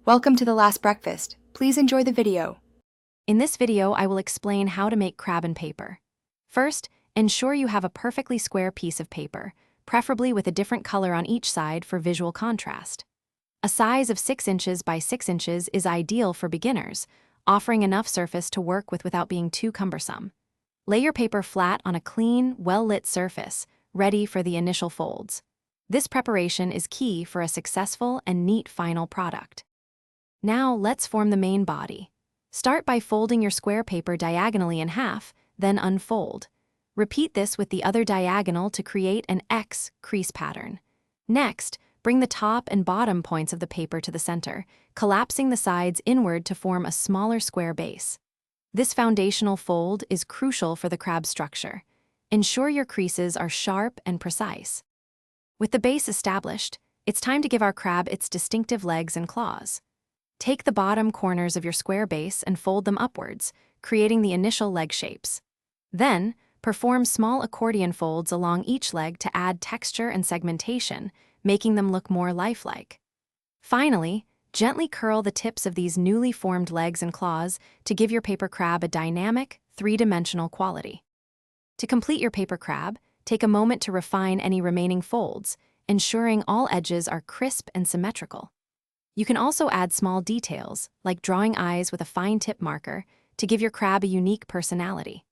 Welcome to the last breakfast. Please enjoy the video. In this video, I will explain how to make crab and paper. First, ensure you have a perfectly square piece of paper, preferably with a different color on each side for visual contrast. A size of 6 inches by 6 inches is ideal for beginners, offering enough surface to work with without being too cumbersome. Lay your paper flat on a clean, well-lit surface, ready for the initial folds. This preparation is key for a successful and neat final product. Now let's form the main body. Start by folding your square paper diagonally in half, then unfold. Repeat this with the other diagonal to create an X crease pattern. Next, bring the top and bottom points of the paper to the center, collapsing the sides inward to form a smaller square base. This foundational fold is crucial for the crab structure. Ensure your creases are sharp and precise. With the base established, it's time to give our crab its distinctive legs and claws. Take the bottom corners of your square base and fold them upwards, creating the initial leg shapes. Then, perform small accordion folds along each leg to add texture and segmentation, making them look more lifelike. Finally, gently curl the tips of these newly formed legs and claws to give your paper crab a dynamic, three-dimensional quality. To complete your paper crab, take a moment to refine any remaining folds, ensuring all edges are crisp and symmetrical. You can also add small details, like drawing eyes with a fine tip marker, to give your crab a unique personality.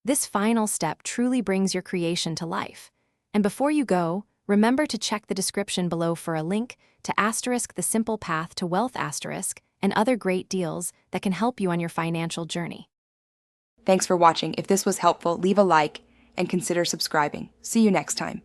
This final step truly brings your creation to life. And before you go, remember to check the description below for a link to *The Simple Path to Wealth* and other great deals that can help you on your financial journey. Thanks for watching. If this was helpful, leave a like and consider subscribing. See you next time.